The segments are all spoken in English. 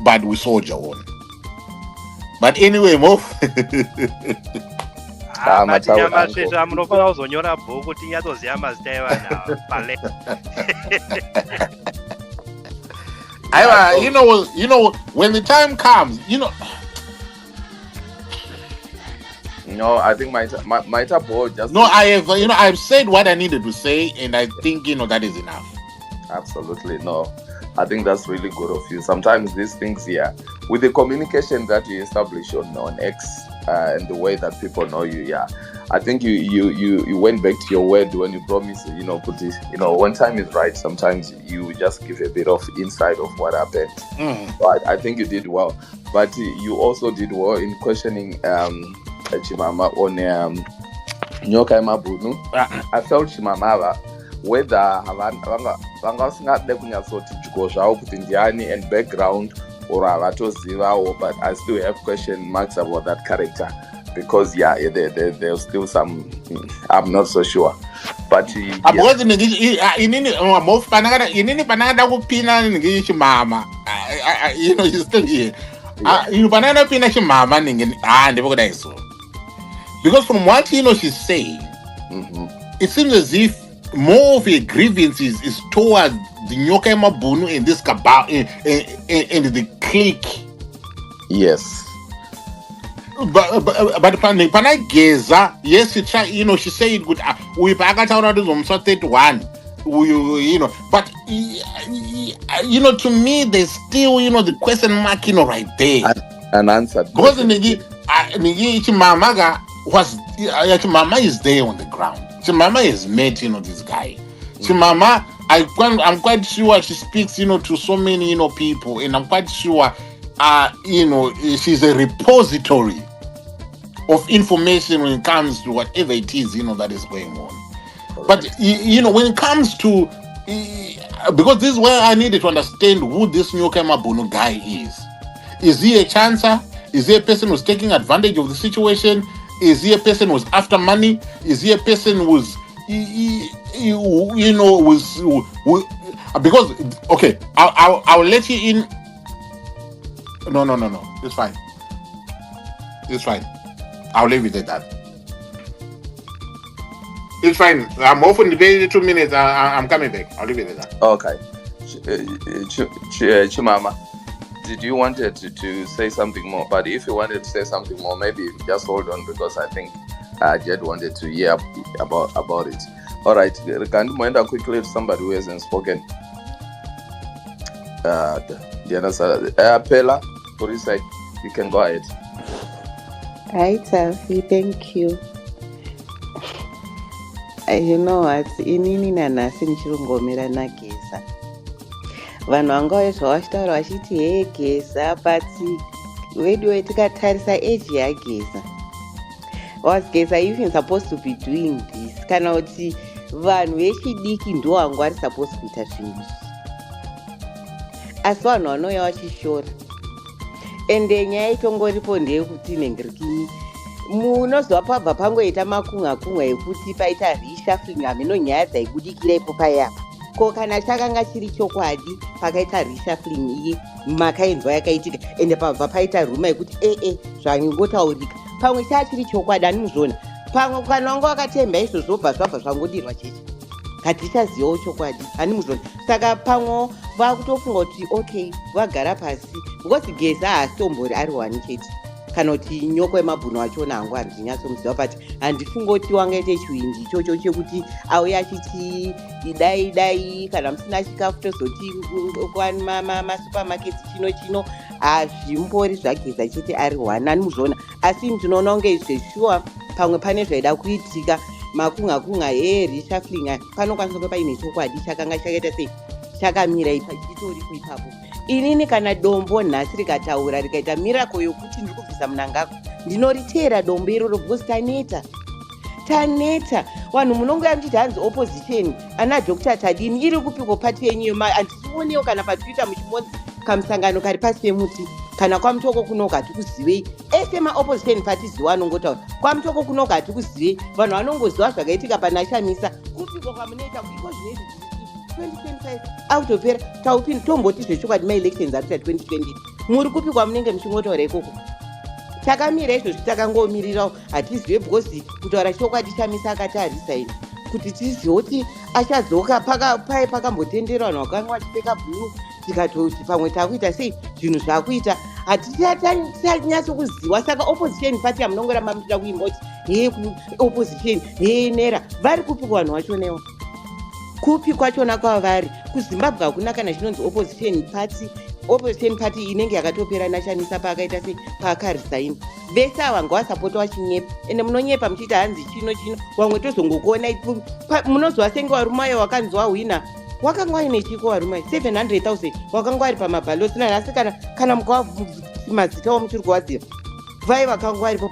but we soldier on. But anyway, move. Matinyamashizha munofana kuzonyora bhuku tinyatsoziva mazita evana pale. You know, when the time comes, No, I think my board just. No, I've said what I needed to say, and I think that is enough. Absolutely, no. I think that's really good of you. Sometimes these things here, with the communication that you establish on X and the way that people know you, I think you went back to your word when you promised, put it, when time is right, sometimes you just give a bit of insight of what happened. But I think you did well. But you also did well in questioning Chimama on Nyoka Mabunu. I felt Chimamava whether vangasingade kunyatsoti chiko zvavo kuti ndiani and background or havatozivawo, but I still have question marks about that character because there's still some I'm not so sure, but because inini panakada kupina ningi chimama you still here panakada pina chimama ningi ndivokudai so because from what she's saying, it seems as if more of a grievances is towards the Nyoka Mabunu and this cabal and the clique. Yes. But pana Geza, yes, she said good. We back out of the 31. But to me, there's still the question mark right there. Unanswered. Because Chimamaga was Chimama is there on the ground. Chimama has met this guy. Chimama, I'm quite sure she speaks to so many people, and I'm quite sure she's a repository of information when it comes to whatever it is that is going on. But when it comes to because this is where I needed to understand who this Nyoka Mabunu guy is. Is he a chancer? Is he a person who's taking advantage of the situation? Is he a person who's after money? Is he a person who's because okay, I'll let you in. No, it's fine. I'll leave it at that. It's fine. I'm off in the 2 minutes. I'm coming back. I'll leave it at that. Okay. Chimama, did you wanted to say something more? But if you wanted to say something more, maybe just hold on because I think Jed wanted to hear about it. All right. Can you mind quickly to somebody who hasn't spoken? Pella, what do you say? You can go ahead. Hi, Taffy. Thank you. You know what? Inini nanasi nichirongomera naGeza. Vanhu vanga zvavachitaura vachiti hey Geza, but wedu tikatarisa age yaGeza. Was Geza even supposed to be doing this? Kana kuti vanhu vechidiki ndo vanga vari supposed kuita zvinhu. Asi vanhu vanouya vachishora. Ende nyaya itongoripo ndeyekuti nengerikini munozwa pabva pangoita makunga ekuti paita reshuffling hameno nyaya dzaibudikira ipo payapa. Ko kana chakanga chiri chokwadi pakaita reshuffling iyi makainzwa yakaitika ende pabva paita ruma yekuti zvangotaurika pamwe chachiri chokwadi animuzvona pamwe kana wanga wakatemba izvozvo bva zvabva zvangodirwa cheche hatichazivawo chokwadi animuzvona saka pamwe vakutofunga kuti okay vagara pasi because Geza haasitombori ari wani chete kana kuti Nyoka Mabunu achona hangu handinyatsomziva but handifunga kuti wangaite chiwindi ichocho chekuti auya achiti dai kana musina chikafu tozoti masupermarkets chino hazvimbori zvaGeza chete ari wani animuzvona asi ndinoona kunge zveshuwa pamwe pane zvaida kuitika makunga reshuffling panokwanisa kunge paine chokwadi chakanga chakaita sei chakamira chitoripo ipapo. Inini kana dombo nhasi rikataura rikaita miracle yokuti ndiri kubvisa munangako ndinoritera dombo iroro because taneta vanhu munongoya muchiti hanzi opposition ana Dr. Tadini iri kupiko pati yenyu handisiwonewo kana patwitter muchibonzi kamusangano kari pasi pemuti kana kwamutoko kunoku hatikuzivei ese maopposition parties wanongotaura kwamutoko kunoku hatikuzivei vanhu vanongoziva zvakaitika pana Shamisa kupiko kwamunoita kuiko zvinezvi 2025 autopera taupini tomboti zvechokwadi maelections ari 2020 muri kupi kwamunenge muchingotaura ikoko? Takamira izvozvi takangomirirawo, hatizive because kutaura chokwadi Chamisa akati arisaini kuti tizive kuti achadzoka pakambotenderwa vanhu vakanga vachipfeka bhuruu, tikatoti pamwe takuita sei zvinhu zvakuita hatisanyatsokuziva. Saka opposition party yamunongoramba muchida kuimba kuti opposition nera vari kupi kuvanhu vachonewo? Kupi kwachona kwavari? KuZimbabwe hakuna kana chinonzi opposition party. Opposition party inenge yakatopera naChamisa paakaita sei paakarisaini. Vese ava ngavasapota vachinyepa, ende munonyepa muchiita hanzi chino vamwe tozongokuona munozwa senge warumayo wakanzi wahwina. Wakanga waine chiko warumai 700,000 wakanga wari pamabhalosi nanhasi kana mukava mazita wamuchiri kuvaziva vai vakanga varipo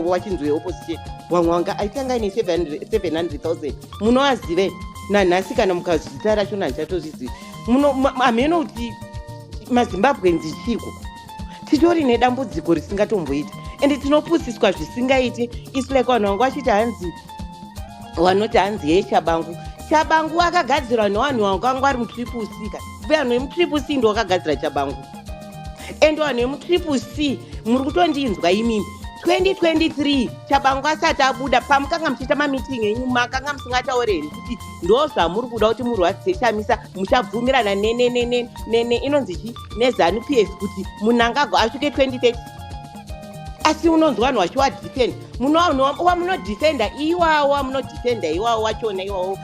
wachinzwe opposition vamwe wanga aitanga aine 700,000 munovazive nanhasi kana mukazita racho nandichatozizivi. Hameno kuti maZimbabwenzi chiko titori nedambudziko risingatomboiti ende tinopusiswa zvisingaiti. Isi like vanhu vanga vachiti hanzi vanoti hanzi Chabangu akagadzirwa nevanhu vakanga vari mutriple C. Vanhu vemutriple C ndo vakagadzira Chabangu. Ende vanhu vemutriple C muri kutondinzwa imimi 2023 Chabangu asati abuda pamukanga muchiita mamiting enyu makanga musingataureni kuti ndo zvamuri kuda kuti murwadzise Chamisa muchabvumirana inonzi chi neZANU-PF kuti munangagwa asvike 2030. Asi unonzwa vanhu vachiwadefend, wamunodefenda iwawo wachona iwawo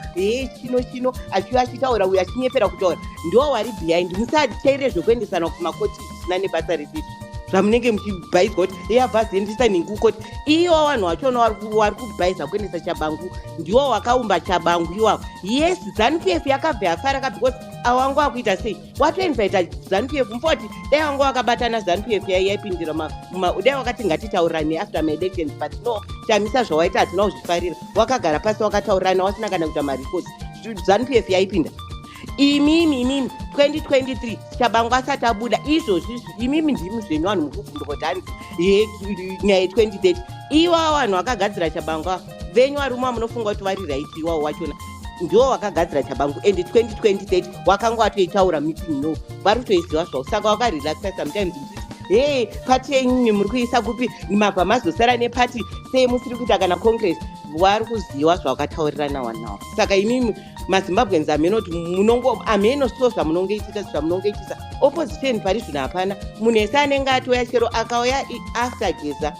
chino achiva achitaura uyo achinyepera kutaura ndo wari behind. Musateerere zvokuendesana kumakoti zvisina nebasa resizvo zvamunenge muchibhaizwa kuti bvazendisa ningukoti. Iwo vanhu vachona vari kubhaiza kuendesa Chabangu ndiwo wakaumba Chabangu iwavo. Yes, ZANU-PF yakabva yafaraka because awangu akuita sei watoinvita ZANU-PF mufoti dai wangu wakabatana ZANU-PF yaipindira dai wakati ngatitaurane after my elections, but no, Chamisa zvawaita hatina kuzvifarira. Wakagara pasi wakataurana wasina kana kuita mareports, ZANU-PF yaipinda. Imimi 2023 Chabangu asati abuda izvozvi imimi ndimi zvenyu vanhu mukufunda kuti hanzi nyaya 2030 iwavo vanhu vakagadzira Chabangu venyu varume munofunga kuti vari right iwavo wachona ndiwo wakagadzira Chabangu ende 2030 wakanga watoitaura meeting no vari kutoiziva zvavo. Saka wakarelaxa sometimes pati yenyu muri kuisa kupi mabva mazosara nepati sei musiri kuita kana congress vari kuziva zvavakataurirana wanavo. Saka imimi maZimbabwenzi amenoti ameno so zvamunongoitisa opposition pari zvino hapana. Munhu ese anenge atoya chero akauya after Geza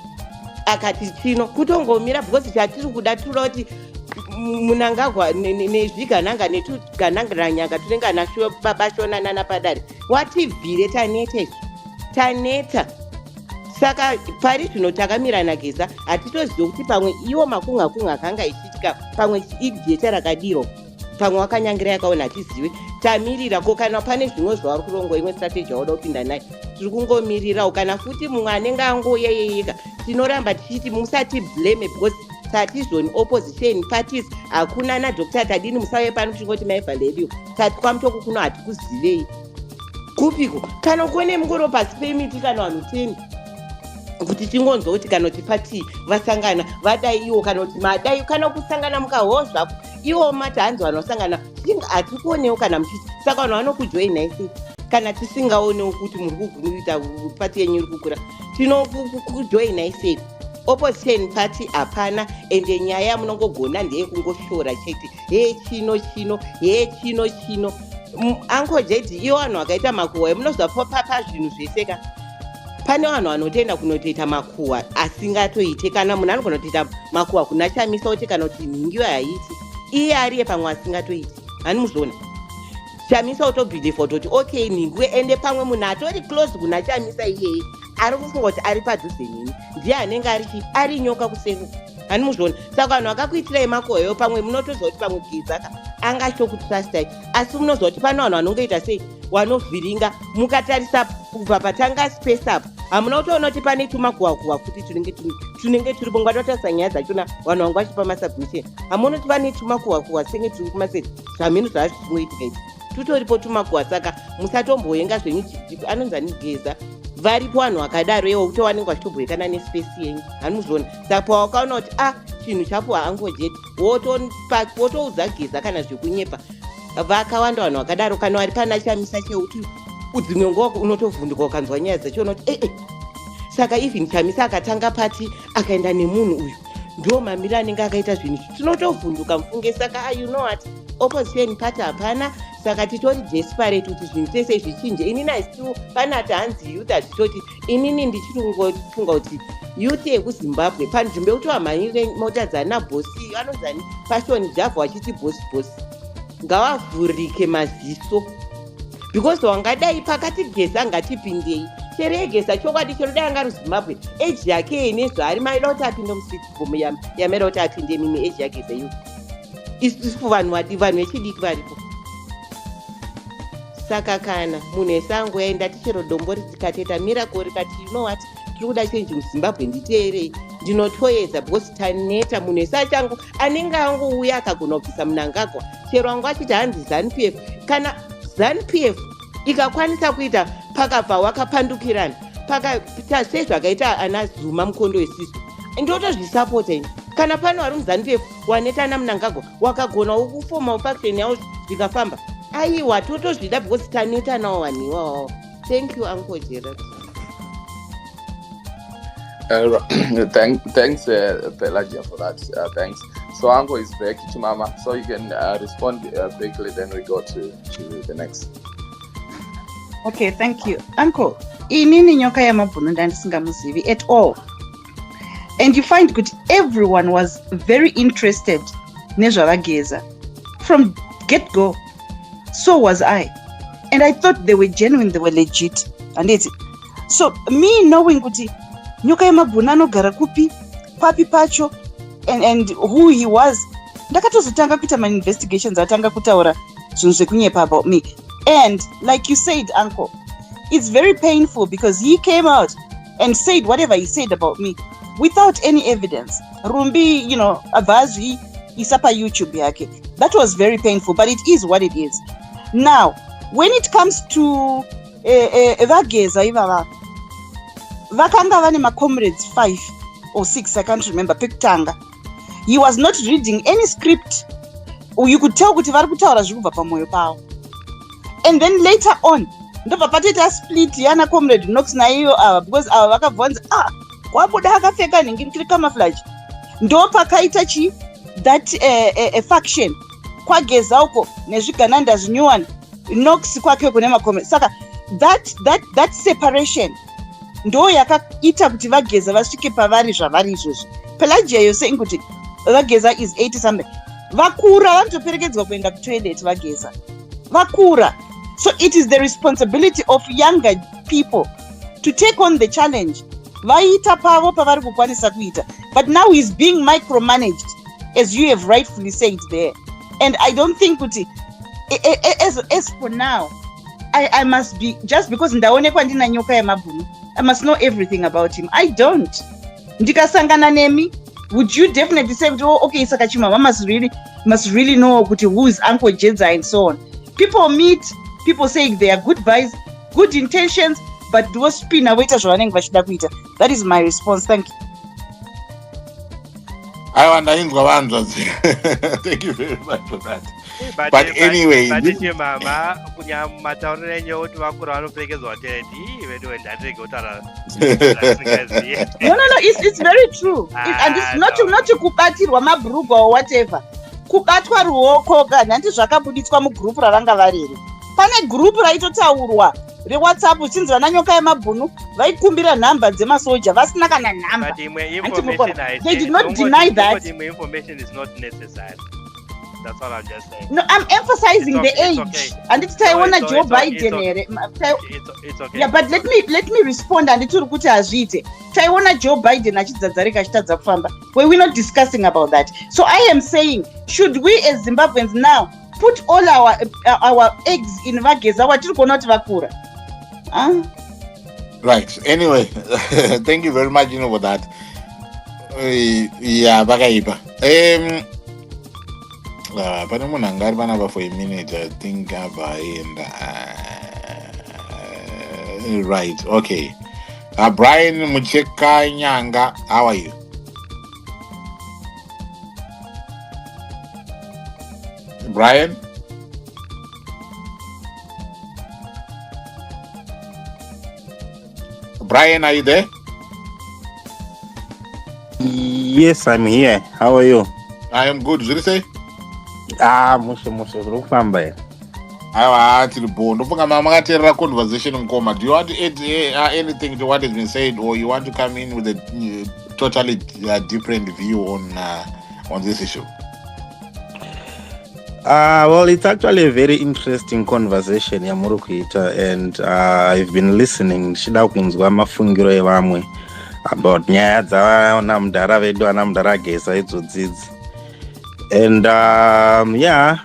akati chino kutongomira because chatiri kuda tinoda kuti munangagwa nezvigananga netuganangaranyanga tunenge anashuwa babashonanana padare wativhire taneta. Saka pari zvino takamira naGeza hatitozivi kuti pamwe iwo makunga akanga ichiitika pamwe ijecha rakadiro pamwe wakanyangira yakaona hatizivi. Tamirira ko kana pane zvimwe zvavari kurongwa imwe strategy yauda kupinda nayo tiri kungomirirawo. Kana futi mumwe anenge angoya yeyeka tinoramba tichiti musati blame because tatizoni opposition parties hakuna naDr Tadini musauye pano tichingoti maibva lerio tati kwamutoku kuno hatikuzivei kupiko kana kuone mungoro pasi pemiti kana vanhu 10 kuti tingonzwa kuti kana kuti pati vasangana vadai iwo kana kuti madai kana kusangana mukaho zvapo iwo mati hanzi vanosangana hatikuonewo kana muchiti. Saka vanhu vanokujoinai sei kana tisingaonewo kuti muri kuita pati yenyu iri kukura tinokujoinai sei? Opposition party hapana ende nyaya yamunongogona ndeyekungoshora chete chino Uncle Jedi iwo vanhu vakaita makuhwa munozwa papa zvinhu zvese pane vanhu vanotoenda kunotoita makuhwa asingatoite kana munhu anogona kutoita makuhwa kuna Chamisa kuti kana kuti nhingiyo haiti iye ariye pamwe asingatoiti. Hani muzviona Chamisa utobhilifa kutoti okay nhingiwe ende pamwe munhu atori close kuna Chamisa iyeye ari kufunga kuti ari padhuze neni ndiye anenge ari nyoka kuseko. Hani muzviona saka vanhu vakakuitirai makuhwayo pamwe munotozwa kuti pamwe Geza angashokutrustai asi munozwa kuti pane vanhu vanongoita sei wanovhiringa mukatarisa kubva patanga space up hamuna kutoona kuti pane tumakuhwakuhwa futi tunenge turi bongwa totarisa nyaya dzachona vanhu vangu vachipa masubmission hamuna kuti pane tumakuhwakuhwa senge turi kumaseti zvamhino zvazvo zvinoitika idzi tutoripo tumakuhwa. Saka musatomboenga zvenyu anonzi ani Geza varipo vanhu vakadaro iwo kuti wanenge vachitomboekana nespace yenyu. Hani muzviona saka pawakaona kuti chinhu chapo haangojeti wotoudza Geza kana zvekunyepa vakawanda vanhu vakadaro kana vari pana Chamisa cheuti dzimwe nguva unotovhunduka ukanzwa nyaya dzacho saka even chamisa akatanga pati akaenda nemunhu uyu ndo mamiri anenge akaita zvinhu tinotovhunduka mufunge. Saka you know what, opposition pati hapana, saka titori desperate kuti zvinhu tese zvichinje. Inini haisiwo panati hanzi youth hazvitoti, inini ndichiri kungofunga kuti youth yekuzimbabwe panzvimbo yekuti vamhanyire mota dzana bhosi vanonzani fashion javha vachiti bhosi ngavavhurike maziso, because wangadai pakati Geza ngatipindei chero yeGeza chokwadi chero dai anga ruzimbabwe eji yake nezvaari maida kuti apinde musitibhomu yamaida kuti apinde mimi eji yaGeza iyo isusu vanhu vechidiki varipo. Saka kana munhu esango yaenda tichero dombo ritikateta miracle rikati you know what, tiri kuda chenji muzimbabwe nditeerei, ndinotoedza because taneta. Munhu esachangu anenge angouya akagona kubvisa munangagwa chero angu achiti hanzi ZANU-PF, kana ZANU-PF ikakwanisa kuita pakabva wakapandukirana pakaita sezvakaita ana Zuma mukondo wesiso, ndotozvisapota ini. Kana pano vari muZANU-PF waneta namunangagwa wakagonawo kufoma faction yavo zvikafamba, aiwa totozvida because taneta nawo vanhu iwawawo. Thank you Uncle Gerald. Thanks, Pelagia, for that. Thanks. So Uncle is back, Chimama, so you can respond quickly, then we go to the next. Okay, thank you. Uncle, inini nyoka yamabhunu ndandisingamuzivi at all. And you find good, everyone was very interested nezvavaGeza from get-go. So was I. And I thought they were genuine, they were legit. And it's so me knowing kuti nyoka yamabhunu anogara kupi, papi pacho, and who he was, ndakatozotanga kuita my investigations, atanga kutaura zvinhu zvekunyepa about me. And like you said, Uncle, it's very painful because he came out and said whatever he said about me without any evidence. Rumbi, you know, Avazi, Isapa YouTube yake. That was very painful, but it is what it is. Now, when it comes to vaGeza ivava, vakanga vane ma comrades 5 or 6, I can't remember, pekutanga. He was not reading any script. You could tell kuti vari kutaura zviri kubva pamoyo pavo. And then later on, ndobva patita split yana comrade Knox naiyo ava, because ava vakabvunza wabuda akapfeka nhingirikiri camouflage. Ndo pakaita that faction kwaGeza uko nezvigananda zvinyuwani, Knox kwake kune macomrade. Saka that separation ndo yakaita kuti vaGeza vasvike pavari zvavari izvozvi. Pelagia you're saying kuti vaGeza is 80 something. Vakura vanotoperekedzwa kuenda kutoilet vaGeza. Vakura. So it is the responsibility of younger people to take on the challenge. Vaita pavo pavari kukwanisa kuita. But now he's being micromanaged, as you have rightfully said there. And I don't think kuti as for now, I must be, just because ndaonekwa ndina nyoka yamabhunu, I must know everything about him. I don't. Ndikasangana nemi, would you definitely say, oh, okay, Saka Chimama must really know who is Uncle Geza and so on. People meet, people saying they are goodbyes, good intentions, but those spin away. That is my response. Thank you. I want thank you very much for that. But anyway, no, it's very true. And it's not to kubatirwa mabhurugu or whatever. Kubatwa ruoko kana ndi zvakabuditswa mugroup ravanga variri. Pane group raitotaurwa reWhatsApp uchinzi vana nyoka yemabhunu vaikumbira nhamba dzemasoja vasina kana nhamba. They did not deny that. But information is not necessary. That's all I'm just saying. No, I'm emphasizing the age. Okay. And it's Taiwan Joe Biden. It's okay. Yeah, but let me respond and it's kuti azvite. Taiwan Joe Biden achidzadzarika achitadza kufamba. We're not discussing about that. So I am saying, should we as Zimbabweans now put all our eggs in vaGeza watiri kuona kuti vakura? Right. Anyway, thank you very much, for that. Yeah, vakaipa. Pane munhu anga ari panapa for a minute, I think avaenda. Right, okay. Brian Mucheka Nyanga, how are you? Brian? Brian, are you there? Yes, I'm here. How are you? I am good. Zuri say? Mushe zvirikufamba here. Aiwa, tiri bo. Ndofunga mama makateerera conversation mukoma. Do you want to add anything to what has been said, or you want to come in with a totally different view on this issue? Well, it's actually a very interesting conversation yamuri kuita, and I've been listening. Shida kunzwa mafungiro evamwe about nyaya dzavana mudhara vedu ana mudhara Geza idzodzidzi. And yeah,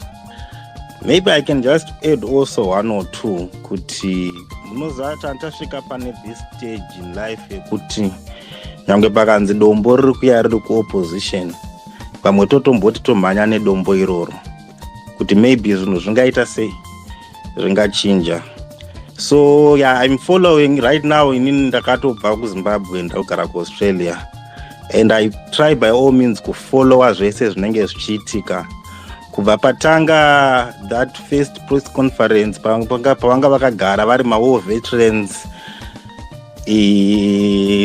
maybe I can just add also one or two. Kuti munozata antasvika pane this stage in life yekuti nyange pakanzi dombo riri kuya riri kuopposition, pamwe totomboti tomhanya nedombo iroro kuti maybe zvinhu zvingaita sei zvingachinja. So yeah, I'm following right now. Inini ndakatobva kuZimbabwe ndakugara kuAustralia, and I try by all means kufollowa zvese zvinenge zvichiitika kubva patanga that first press conference pavanga vakagara vari mawar veterans.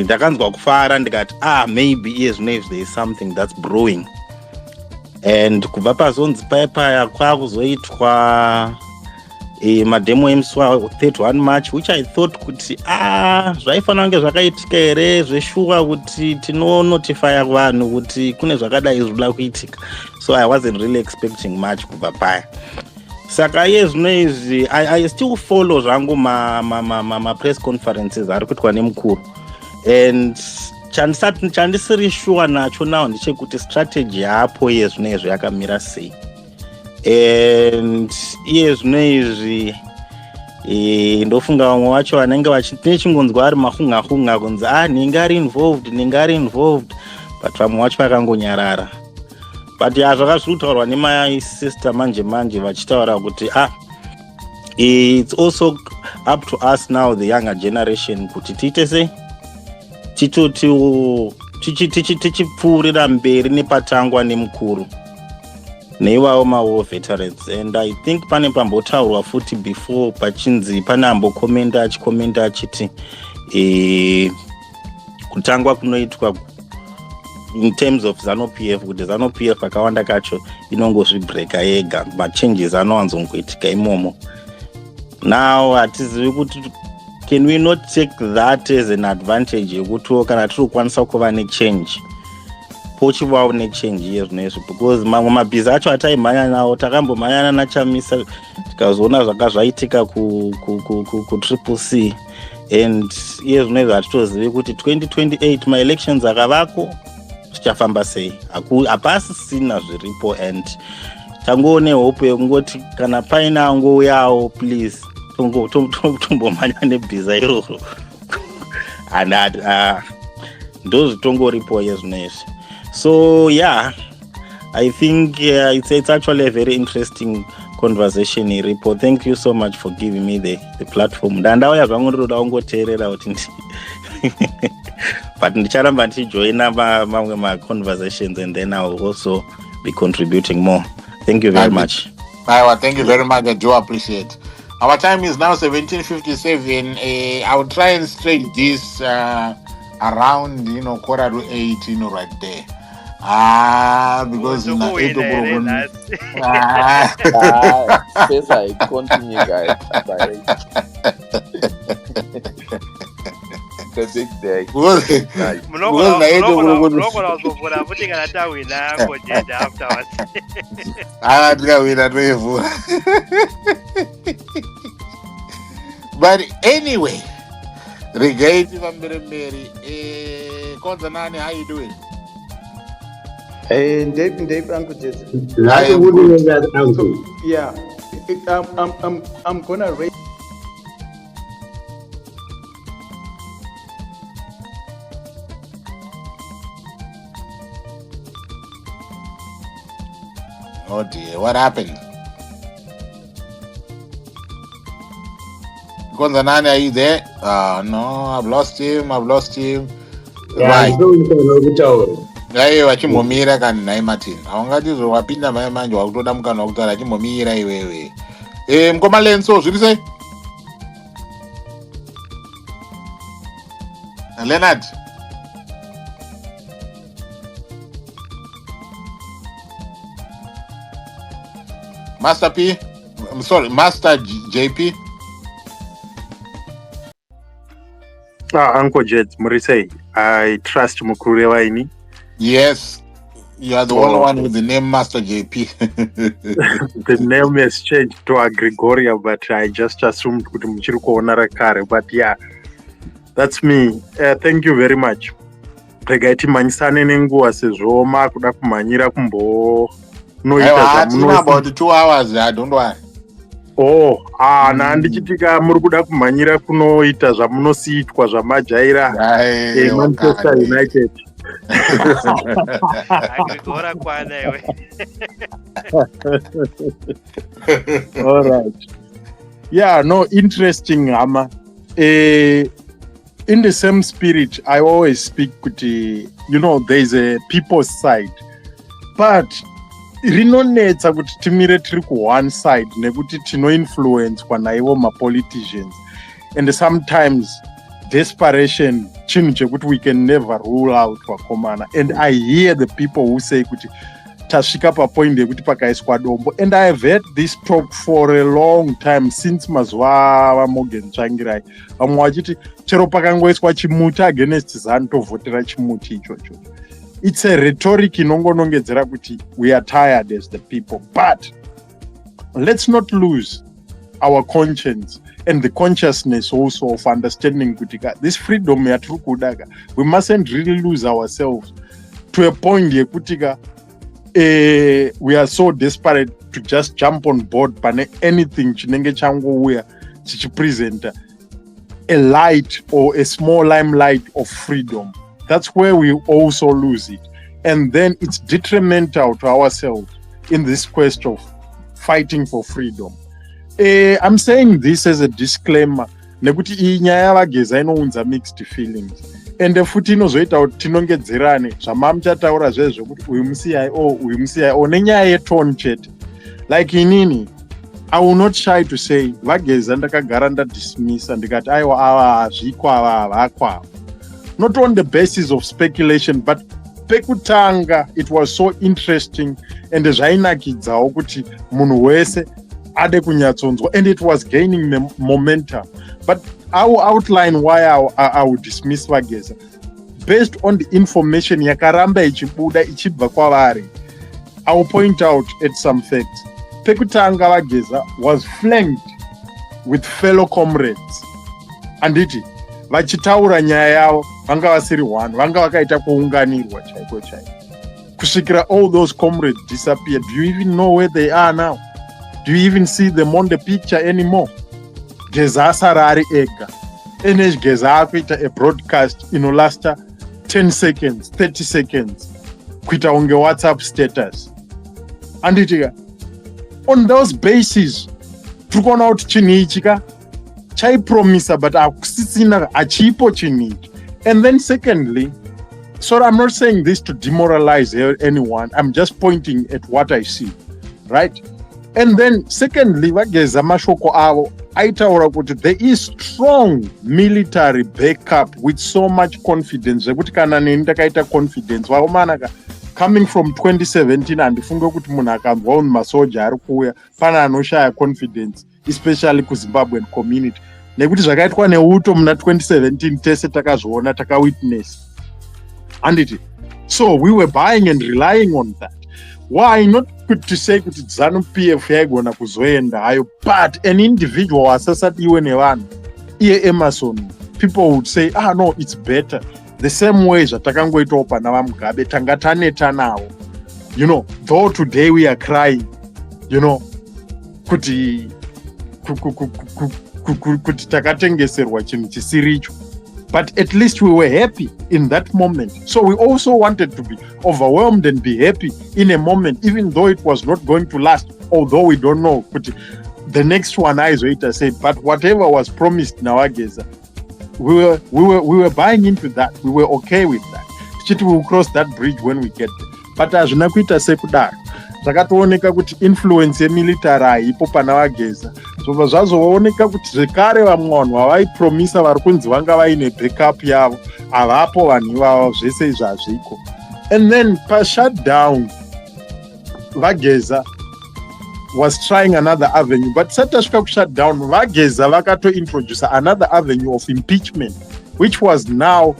Ndakanzwa kufara ndikati maybe iye zvinezvi there is something that's brewing, and kubva pazonzi paya kwakuzoitwa mademo emuswa 31 March, which I thought kuti zvaifanira kunge zvakaitika here zveshuwa kuti tinonotifya vanhu kuti kune zvakadai zvinoda kuitika. So I wasn't really expecting much kubva paya. Saka iye zvino izvi I still follow zvangu ma press conferences ari kuitwa nemukuru, and chandisiri sure nacho now ndechekuti strategy yapo iye zvino izvi yakamira sei. And iye zvino izvi ndofunga vamwe vacho vanenge vachingonzwa ari mahunga kunzi ninge ari involved, but vamwe vacho vakangonyarara. But zvakazviri kutaurwa nemaisister manje vachitaura kuti it's also up to us now, the younger generation, kuti tiite sei tichipfuurira mberi nepatangwa nemukuru neivavo mawar veterans. And I think pane pambotaurwa futi before pachinzi pane ambokomenda achiti kutangwa kunoitwa in terms of ZANU-PF, kuti ZANU-PF akawanda kacho inongozvibreaka yega, machanges anowanzongoitika imomo. Now hatizivi kuti can we not take that as an advantage yekuti kana tiri kukwanisa kuva nechange pochivawo nechange iye zvinezvi, because mamwe mabhizi acho ataimhanya nawo takambomhanyana nachamisa tikazoona zvakazvaitika ku CCC, and iye zvinezvi hatitozivi kuti 2028 maelections akavako zvichafamba sei. Hapasisina zviripo, and tangoone hope yekungoti kana paine angouyawo please tombomhanya nebhiza iroro and ndozvitongoripo iye zvinezvi. So yeah, I think it's actually a very interesting conversation iripo. Thank you so much for giving me the platform. Ndandauya zvangu ndiroda kungoteerera kuti but ndicharamba ndichijoina mamwe ma-conversations, and then I will also be contributing more. Thank you very much. Thank you very much. I do appreciate. Our time is now 17:57. I will try and stretch this around, 7:45, right there. Because in 8 o'clock. Says I continue, guys. The big day. But anyway, regarding Mary, Konza Nani, how you doing? Hey, Dave, Uncle Geza. Yeah, I'm gonna raise. Oh dear, what happened? Konza Nani, are you there? No, I've lost him. Right. Dai vachimomira kana nai Martin. Aungatizo wapinda mai manje wakutoda mukana wakutaura achimomira iwewe. Mukoma Lenso zviri sei? Leonard. Master P. I'm sorry, Master JP. Uncle Jet, Murisei, I trust Mukure Waini. Yes, you are the only one with the name Master JP. The name has changed to Gregoria, but I just assumed kuti muchiri kuona kare. But yeah, that's me. Thank you very much. Regai timhanyisane nenguva sezvo makuda kumhanyira Aiwa, about 2 hours, I don't worry. Nandichitika muri kuda kumhanyira kunoita zvamunosiitwa zvamajaira Manchester United. Agrigora kwana iwe. All right. Yeah, no, interesting, Hama. In the same spirit, I always speak with there's a people's side. But rinonetsa kuti timire tiri one side nekuti tinoinfluencwa naivo mapoliticians. And sometimes desperation chinhu chekuti we can never rule out vakomana. And I hear the people who say kuti tasvika papoint yekuti pakaiswa dombo. And I have heard this talk for a long time since mazuva vaMorgan Tsvangirai. Vamwe vachiti chero pakangoiswa chimuti against ZANU tovhotera chimuti ichocho. It's a rhetoric inongonongedzera kuti we are tired as the people. But let's not lose our conscience and the consciousness also of understanding kuti this freedom yatiri kudaka, we mustn't really lose ourselves to a point yekuti we are so desperate to just jump on board pane anything chinenge changouya chichipresenta a light or a small limelight of freedom. That's where we also lose it. And then it's detrimental to ourselves in this quest of fighting for freedom. I'm saying this as a disclaimer. Nekuti iyi nyaya yavageza inounza mixed feelings. And futi inozoita kuti tinongedzerane zvamamuchataura zvezvo kuti uyu musiyai nenyaya yetone chete. Like inini, I will not shy to say vageza ndakagara ndadismissa ndikati aiwa ava zviko ava vakwavo. Not on the basis of speculation, but pekutanga it was so interesting and zvainakidzawo kuti munhu wese ade kunyatsonzwa, and it was gaining momentum. But I will outline why I will dismiss vageza based on the information yakaramba ichibuda ichibva kwavari. I will point out at some facts. Pekutanga vageza was flanked with fellow comrades. Anditi vachitaura nyaya yavo vanga vasiri one, vanga vakaita kuunganirwa chaiko chaiko kusvikira all those comrades disappeared. Do you even know where they are now? Do you even see them on the picture anymore? Geza asara ari ega, ene Geza akuita a broadcast inolasta 10 seconds 30 seconds kuita unge WhatsApp status. Anditi on those bases tiri kuona kuti chinhu ichi chaipromisa but akusisina achipo chinhu ichi. And then secondly, so I'm not saying this to demoralize anyone, I'm just pointing at what I see, right? And then secondly, vageza mashoko avo aitaura kuti there is strong military backup with so much confidence zvekuti kana neni ndakaita confidence vaomanaka coming from 2017 handifunge kuti munhu akanzwa unhu masoja ari kuuya pana anoshaya confidence, especially kuZimbabwean community, nekuti zvakaitwa neuto muna 2017 tese takazviona takawitness. Handiti? So we were buying and relying on that. Why not to say kuti ZANU PF yaigona kuzoenda hayo, but an individual asasadiwe nevanhu iye Emerson, people would say no, it's better. The same way zvatakangoitawo pana vaMugabe tanga taneta nawo, though today we are crying, kuti takatengeserwa chinhu chisiricho, but at least we were happy in that moment. So we also wanted to be overwhelmed and be happy in a moment, even though it was not going to last, although we don't know. But the next one Aizoita said, but whatever was promised nowageza, we were buying into that. We were okay with that. We will cross that bridge when we get there. But hazvina kuita sekudaro. Zvakatooneka kuti influence yemilitary haipo pana vageza. zvobva zvazooneka kuti zvekare vamwe vanhu vavaipromisa vari kunzi vanga vaine backup yavo havapo vanhu ivavo, zvese izvi hazviko. And then pashutdown vaGeza was trying another avenue, but satasvika kushutdown vaGeza vakatointroduce another avenue of impeachment, which was now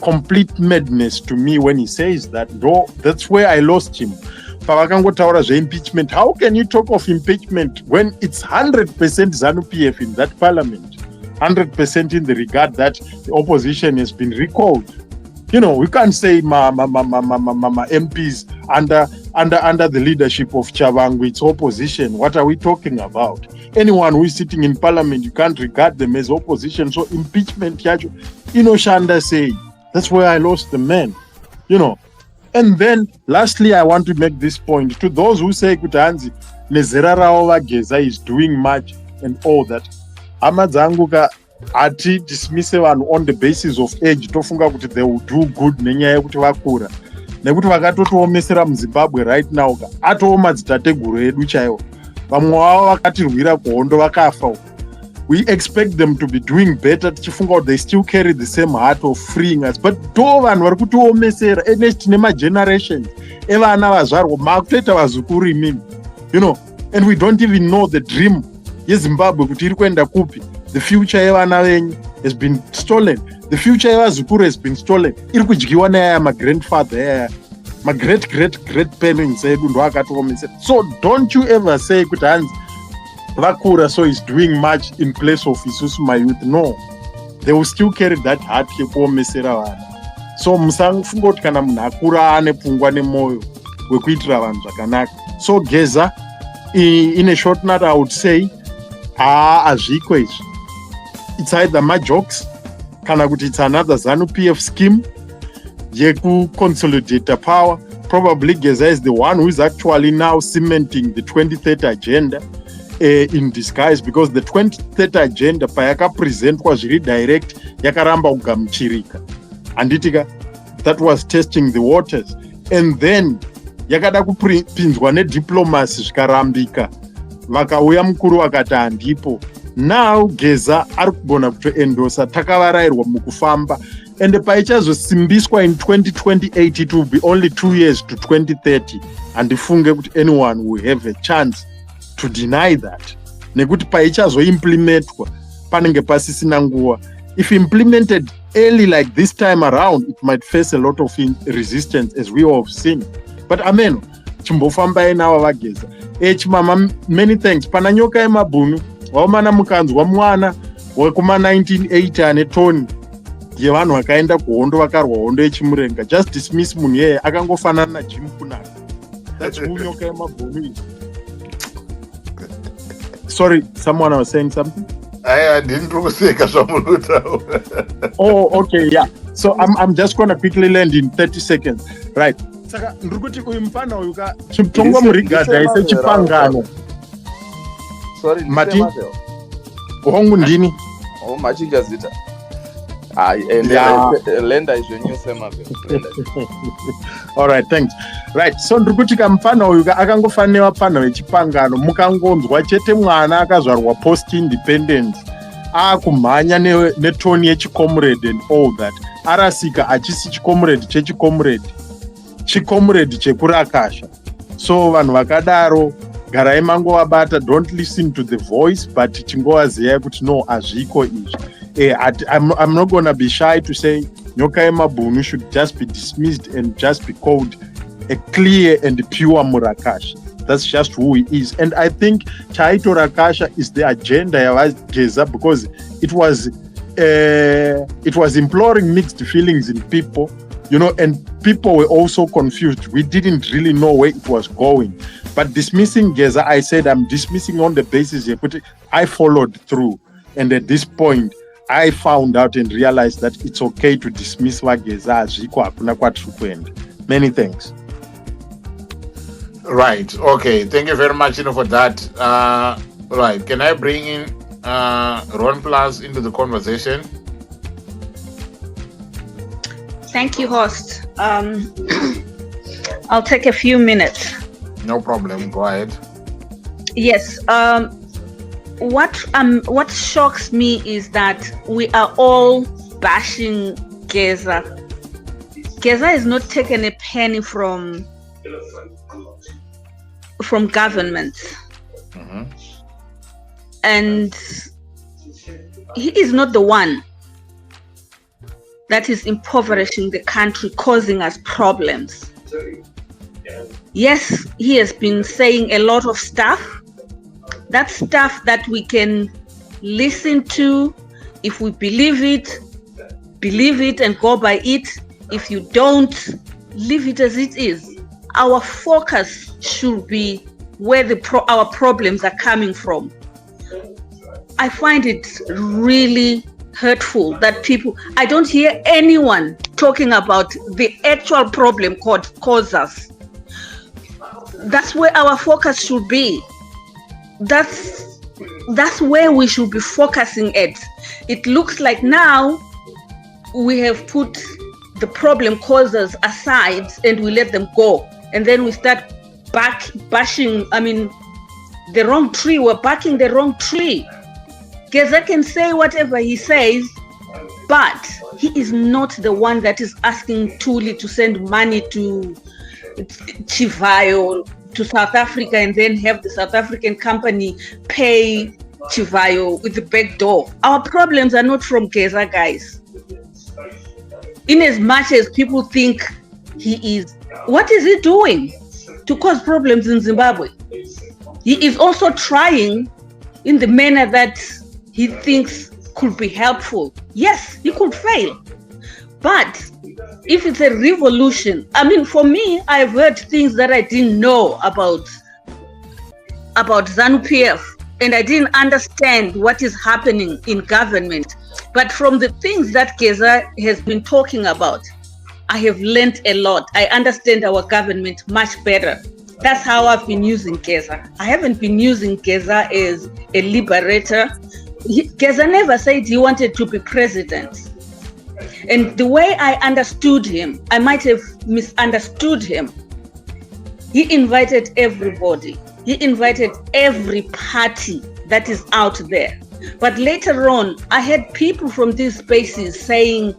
complete madness to me when he says that. Though that's where I lost him. Pavakangotaura zveimpeachment, how can you talk of impeachment when it's 100% ZANU-PF in that parliament, 100% in the regard that the opposition has been recalled? You know, we can't say MPs under the leadership of Chavangu, it's opposition. What are we talking about? Anyone who is sitting in parliament, you can't regard them as opposition. So impeachment, Shanda say, that's where I lost the man, you know. And then, lastly, I want to make this point to those who say Kutanzi, Nezera Raova Geza is doing much and all that. Amadzanguka ati dismiss vanhu on the basis of age, tofunga kuti they will do good nenyaya yekuti vakura. Nekuti vakatotoomesera muZimbabwe right now, atooma dzitateguru edu chaiwo. Vamwe vavo vakatirwira kuhondo vakafa. We expect them to be doing better. Tichifunga they still carry the same heart of freeing us. But do vanhu vari kutoomesera ene tine magenerations evana vazvarwa makutoita vazukuru imimi, you know, and we don't even know the dream yeZimbabwe kuti iri kuenda kupi. The future yevana venyu has been stolen. The future yevazukuru has been stolen. Iri kudyiwa nayaya magrandfather yaya, magreat parents edu ndo akatoomesera. So don't you ever say kuti hanzi vakura so he's doing much in place of isusu my youth. No, they will still carry that heart yekuomesera vanhu. So musafunga kuti kana munhu akura ane pfungwa nemoyo wekuitira vanhu zvakanaka. So Geza, in a short note I would say hazviko izvi. It's either majokes kana kuti it's another ZANU-PF scheme yeku consolidate power. Probably Geza is the one who is actually now cementing the 2030 agenda in disguise, because the 2030 agenda payakapresentwa zviri direct yakaramba kugamuchirika handitika. That was testing the waters, and then yakada kupinzwa nediplomacy zvikarambika, vakauya mukuru vakati handipo. Now Geza ari kugona kutoendosa takavarayirwa mukufamba, and paichazosimbiswa in 2028 it will be only 2 years to 2030, handifunge kuti anyone will have a chance to deny that. Nekuti paichazoimplementwa panenge pasisina nguva. If implemented early like this time around, it might face a lot of resistance, as we all have seen. But ameno chimbofambai navo vaGeza chimama, many thanks. Pana nyoka yemabhunu waumana mukanzwa mwana wekuma 1980 ane toni yevanhu vakaenda kuhondo vakarwa hondo yechimurenga. Just dismiss munhu yeye akangofanana naJim Kunaka. That's who nyoka yemabhunu is. Sorry, someone was saying something? I didn't say. Oh, okay, yeah. So I'm just going to quickly land in 30 seconds. Right. Saka ndikuti uyu mfana uyu ka chiptongo murigada ise chipangano. Sorry, Mati. Hongu ndini. Oh, machinja zita. And Lenda is your new sema. All right, thanks. Right, so ndikuti kamfana uyu akangofanira pano wechipangano mukangonzwa chete mwana akazvarwa post independence akumhanya netoni yechicomrade and all that, arasika achisi chicomrade chekurakasha. So vanhu vakadaro garai mangovabata, don't listen to the voice, but chingovaziya kuti no, hazviko izvi. I'm not going to be shy to say nyoka yemabhunu should just be dismissed and just be called a clear and pure Murakasha. That's just who he is. And I think Chaito Rakasha is the agenda of Geza, because it was imploring mixed feelings in people, you know, and people were also confused. We didn't really know where it was going. But dismissing Geza, I said I'm dismissing on the basis I followed through. And at this point, I found out and realized that it's okay to dismiss Geza. Many thanks. Right. Okay. Thank you very much, for that. Right. Can I bring in Ron Plus into the conversation? Thank you, host. I'll take a few minutes. No problem. Go ahead. Yes. what shocks me is that we are all bashing Geza. Geza has not taken a penny from government. Mm-hmm. And he is not the one that is impoverishing the country, causing us problems. Yes, he has been saying a lot of stuff. That stuff that we can listen to. If we believe it and go by it. If you don't, leave it as it is. Our focus should be where our problems are coming from. I find it really hurtful that I don't hear anyone talking about the actual problem causes. That's where our focus should be. That's where we should be focusing at. It looks like now we have put the problem causes aside and we let them go. And then we start bashing, the wrong tree. We're backing the wrong tree. Geza can say whatever he says, but he is not the one that is asking Tuli to send money to Chivayo, to South Africa, and then have the South African company pay Chivayo with the back door. Our problems are not from Geza, guys. In as much as people think he is, what is he doing to cause problems in Zimbabwe? He is also trying in the manner that he thinks could be helpful. Yes, he could fail. But if it's a revolution, for me, I've heard things that I didn't know about ZANU-PF, and I didn't understand what is happening in government. But from the things that Geza has been talking about, I have learned a lot. I understand our government much better. That's how I've been using Geza. I haven't been using Geza as a liberator. Geza never said he wanted to be president. And the way I understood him, I might have misunderstood him. He invited everybody. He invited every party that is out there. But later on, I had people from these spaces saying,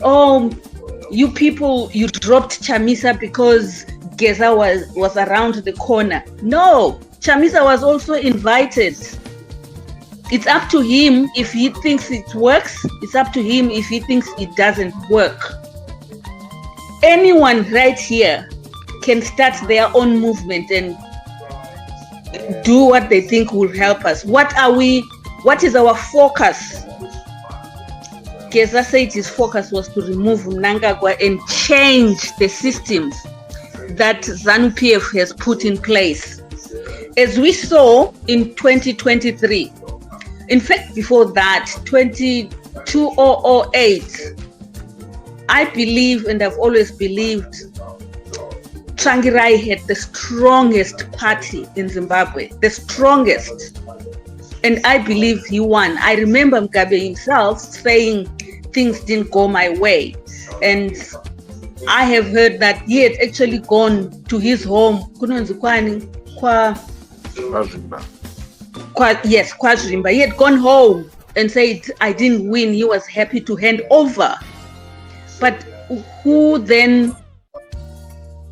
oh, you people, you dropped Chamisa because Geza was around the corner. No, Chamisa was also invited. It's up to him if he thinks it works. It's up to him if he thinks it doesn't work. Anyone right here can start their own movement and do what they think will help us. What is our focus? Geza said his focus was to remove Mnangagwa and change the systems that ZANU-PF has put in place. As we saw in 2023, in fact, before that, 2008, I believe, and I've always believed, Tsvangirai had the strongest party in Zimbabwe, the strongest. And I believe he won. I remember Mugabe himself saying things didn't go my way. And I have heard that he had actually gone to his home, KwaZimba. He had gone home and said, I didn't win. He was happy to hand over. But who then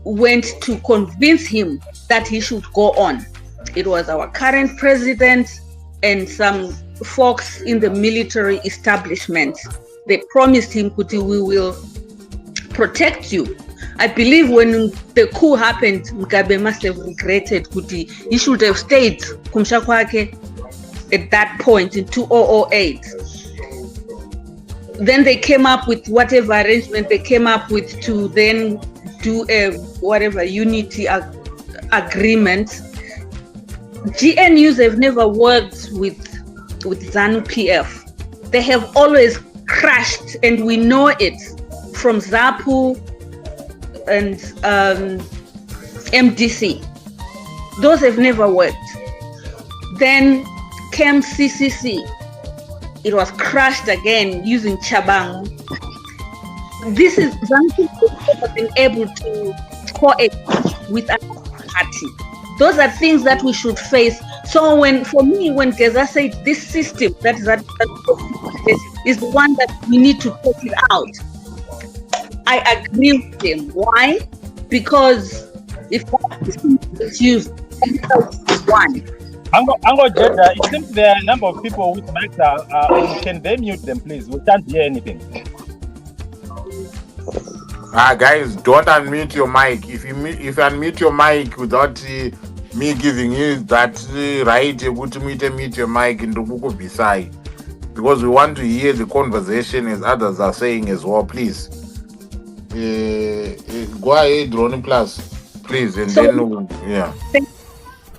went to convince him that he should go on? It was our current president and some folks in the military establishment. They promised him, Kuti, we will protect you. I believe when the coup happened, Mugabe must have regretted, Kuti, he should have stayed kumsha kwake at that point in 2008. Then they came up with whatever arrangement they came up with to then do a whatever unity agreement. GNUs have never worked with ZANU-PF. They have always crashed, and we know it from ZAPU and MDC. Those have never worked. Then came CCC. It was crashed again using Chabang. This is ZANU-PF have been able to coexist with a party. Those are things that we should face, So when Geza said this system that is the one that we need to take it out, I agree with him. Why? Because if that system is used, one. Uncle Geza, it seems there are a number of people with mics are on. Can they mute them, please? We can't hear anything. Guys, don't unmute your mic. If you unmute your mic without me giving you that right, you to mute your mic in the book beside, because we want to hear the conversation as others are saying as well. Please, go ahead, Ronnie Plus, please, and then yeah.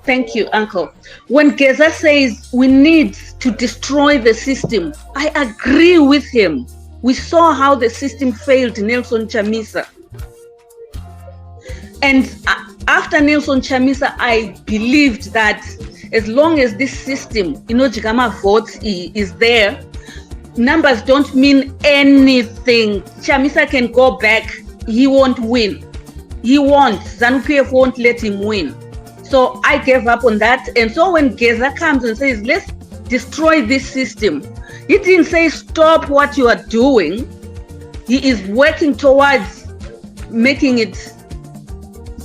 Thank you, Uncle. When Geza says we need to destroy the system, I agree with him. We saw how the system failed Nelson Chamisa. And after Nelson Chamisa, I believed that as long as this system, Jigama votes is there, numbers don't mean anything. Chamisa can go back, he won't win. He won't. ZANU-PF won't let him win. So I gave up on that. And so when Geza comes and says, let's destroy this system, he didn't say stop what you are doing. He is working towards making it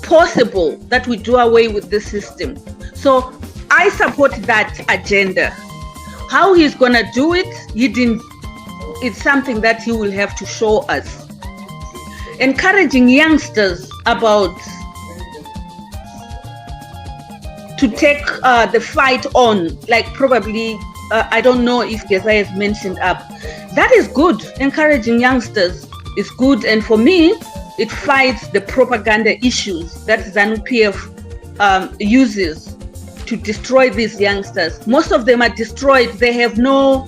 possible that we do away with the system. So I support that agenda. How he's gonna do it, it's something that he will have to show us. Encouraging youngsters to take the fight on, like probably I don't know if Geza has mentioned up. That is good. Encouraging youngsters is good, and for me, it fights the propaganda issues that ZANU-PF uses to destroy these youngsters. Most of them are destroyed. They have no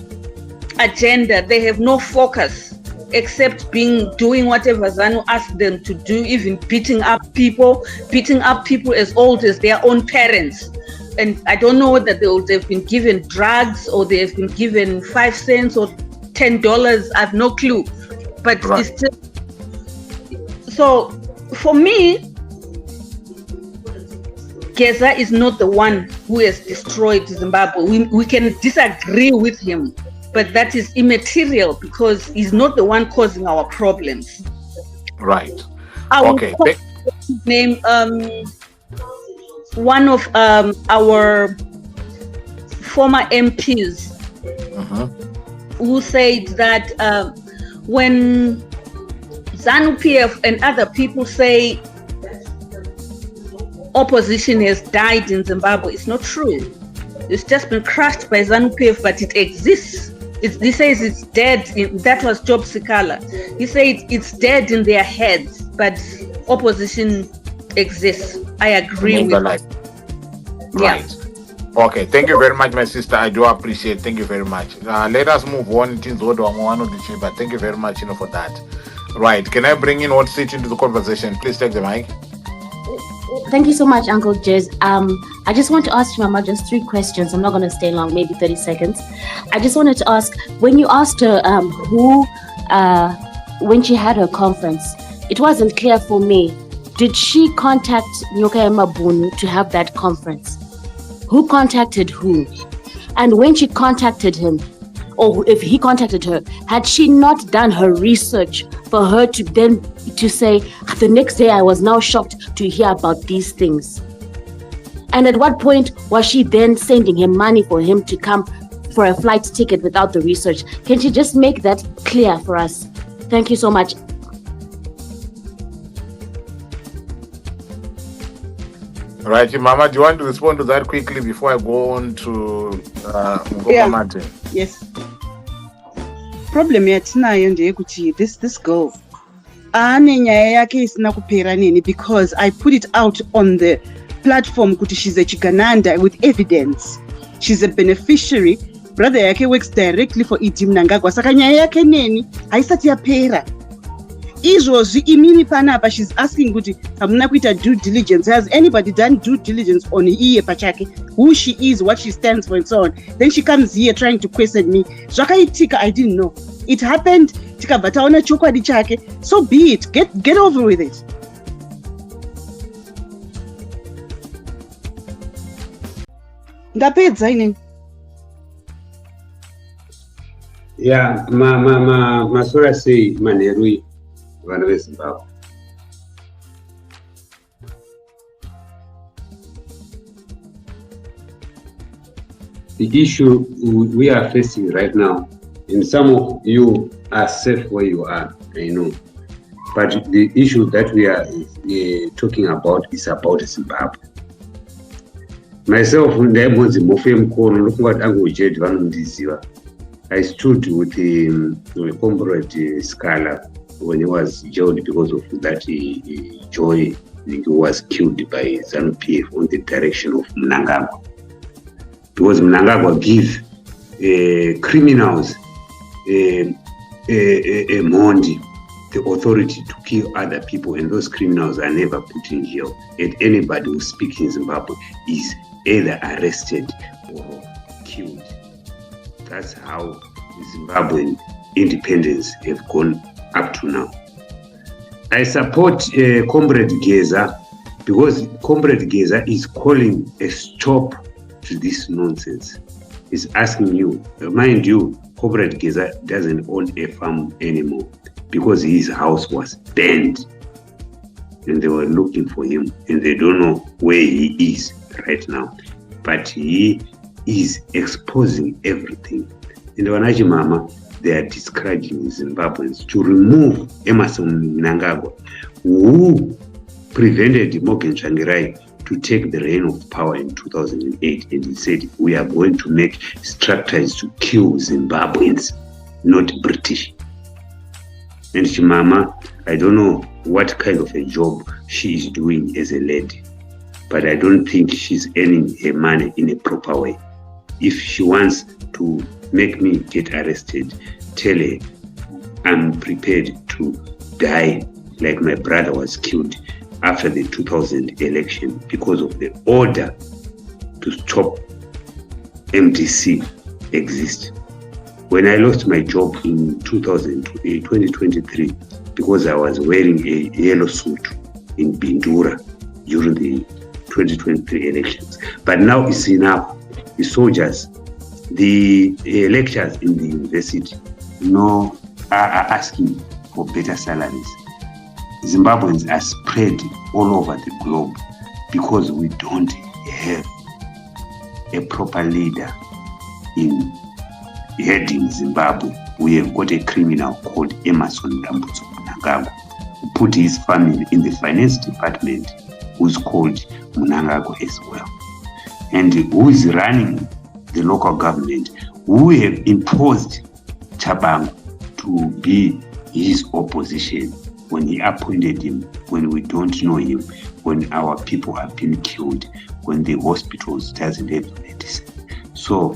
agenda. They have no focus except doing whatever ZANU asks them to do, even beating up people as old as their own parents. And I don't know whether they've been given drugs or they've been given 5 cents or $10. I have no clue. But right. It's just, so for me, Geza is not the one who has destroyed Zimbabwe. We can disagree with him, but that is immaterial because he's not the one causing our problems. Right. Okay. Name one of our former MPs who said that when ZANU-PF and other people say opposition has died in Zimbabwe, it's not true. It's just been crushed by ZANU-PF, but it exists. He says it's dead. That was Job Sikala. He said it's dead in their heads, but opposition exists. I agree with that. Right. Yeah. Okay. Thank you very much, my sister. I do appreciate. Thank you very much. Let us move on. But thank you very much, for that. Right. Can I bring in one seat into the conversation? Please take the mic. Thank you so much, Uncle Gez. I just want to ask you, Mama, just 3 questions. I'm not going to stay long, maybe 30 seconds. I just wanted to ask, when you asked her when she had her conference, it wasn't clear for me. Did she contact Nyoka Mabunu to have that conference? Who contacted who? And when she contacted him, or if he contacted her, had she not done her research for her to then to say, the next day I was now shocked to hear about these things? And at what point was she then sending him money for him to come for a flight ticket without the research? Can she just make that clear for us? Thank you so much. Right, Mama, do you want to respond to that quickly before I go on to Martin? Yes. Problem yatinayo ndeyekuti this girl ane nyaya yake isina kupera nini, because I put it out on the platform kuti she's a Chigananda with evidence. She's a beneficiary. Brother yake works directly for Idi Mnangagwa. Saka nyaya yake neni haisati yapera. Izvozvi imini panapa she's asking kuti hamuna kuita due diligence. Has anybody done due diligence on iye pachake, who she is, what she stands for, and so on? Then she comes here trying to question me. Zvakaitika, I didn't know. It happened. Tikabva taona chokwadi chake. So be it. Get over with it. Ndapedza inini. Yeah, masora sei manherui vana veZimbabwe. The issue we are facing right now, and some of you are safe where you are, I know. But the issue that we are talking about is about Zimbabwe. Myself, I stood with the comrade Scala when he was jailed because of that Joy who was killed by ZANU-PF on the direction of Mnangagwa. Because Mnangagwa give criminals a Mondi, the authority to kill other people, and those criminals are never put in jail. And anybody who speaks in Zimbabwe is either arrested or killed. That's how Zimbabwean independence have gone up to now. I support Comrade Geza because Comrade Geza is calling a stop to this nonsense. He's asking you, mind you, Comrade Geza doesn't own a farm anymore because his house was burned and they were looking for him and they don't know where he is right now. But he is exposing everything. In the Wanaji Mama, they are discouraging Zimbabweans to remove Emerson Mnangagwa, who prevented Morgan Tsvangirai to take the reign of power in 2008. And he said, we are going to make structures to kill Zimbabweans, not British. And Chimama, I don't know what kind of a job she is doing as a lady, but I don't think she's earning her money in a proper way. If she wants to make me get arrested, tell her I'm prepared to die like my brother was killed after the 2000 election because of the order to stop MDC exist. When I lost my job in 2023 because I was wearing a yellow suit in Bindura during the 2023 elections. But now it's enough. The soldiers, the lecturers in the university, are asking for better salaries. Zimbabweans are spread all over the globe because we don't have a proper leader in heading Zimbabwe. We have got a criminal called Emerson Mnangagwa who put his family in the finance department, who's called Mnangagwa as well, and who is running the local government, who have imposed Chabangu to be his opposition when he appointed him, when we don't know him, when our people have been killed, when the hospitals doesn't have medicine. So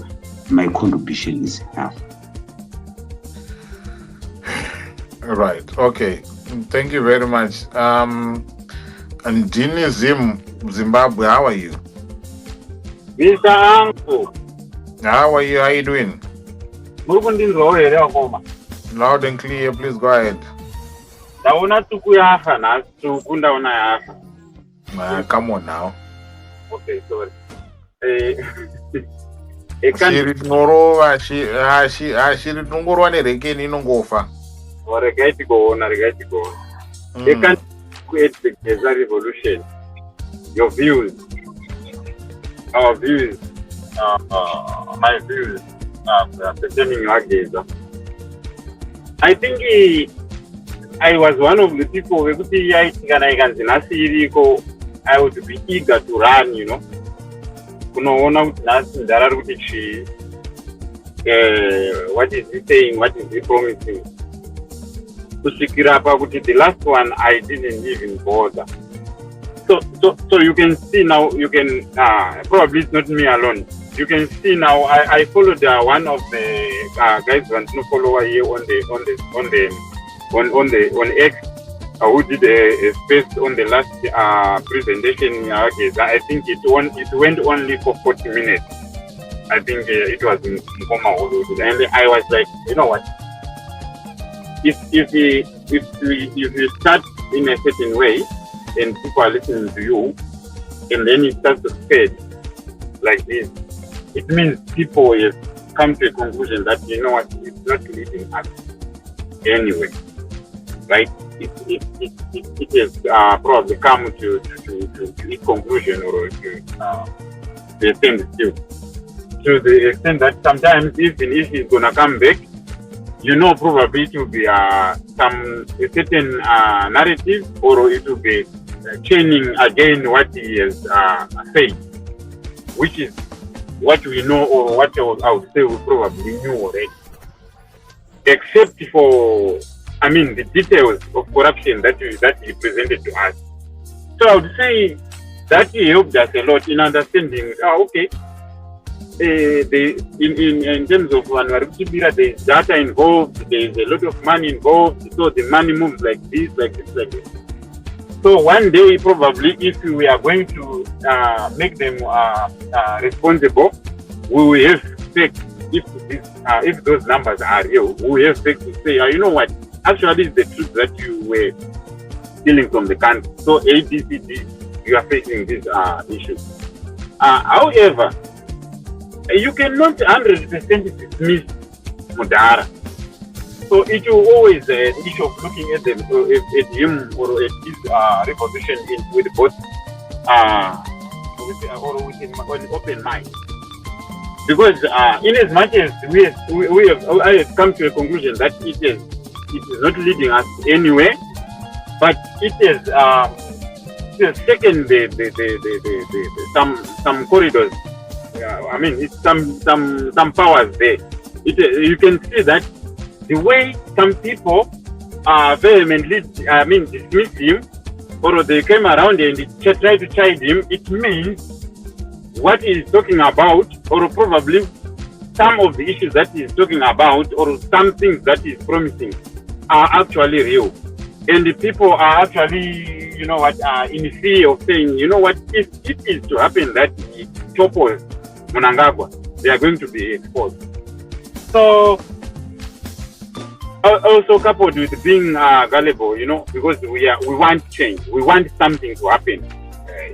my contribution is enough. All right. Okay. Thank you very much. And Dini Zimbabwe, how are you? Mr. Uncle. How are you? How are you doing? Loud and clear. Please go ahead. Come on now. Okay, sorry. Shiri Norova, Shiri Nungorwa nerekeni inongofa. Regai to go. They can't create the Geza revolution. Your views, our views, my views pertaining to Geza. I think I was one of the people who I would be eager to run, you know. What is he saying? What is he promising? The last one I didn't even bother. So you can see now. You can probably it's not me alone. You can see now. I followed one of the guys who follow here on X. Who did a space on the last presentation? I think it went only for 40 minutes. I think it was in Nkoma, and I was like, you know what? If you start in a certain way, and people are listening to you, and then it starts to spread like this, it means people have come to a conclusion that, you know what, it's not leading us anyway, right? It has probably come to its conclusion or to a standstill. To the extent that sometimes even if it's gonna come back, you know, probably it will be a certain narrative, or it will be chaining again what he has said, which is what we know, or what I would say we probably knew already, except for, I mean, the details of corruption that he presented to us. So I would say that he helped us a lot in understanding. Okay, in terms of there is data involved, there is a lot of money involved, so the money moves like this, like this, like this. So one day, probably, if we are going to make them responsible, we will have fact. If those numbers are real, we will have fact to say, you know what, actually it's the truth that you were stealing from the country. So ABCD, you are facing this issue. However, you cannot 100% dismiss Mudara. So it will always an issue of looking at them, at him or at his reposition with both with an open mind. Because in as much as I have come to a conclusion that it is not leading us anywhere, but it has taken some corridors. I mean, it's some powers there. You can see that the way some people vehemently, dismiss him, or they came around and tried to chide him, it means what he is talking about, or probably some of the issues that he is talking about, or some things that he is promising, are actually real. And the people are actually, you know what, in fear of saying, you know what, if it is to happen that he topples Mnangagwa, they are going to be exposed. So, also coupled with being gullible, you know, because we want change, we want something to happen.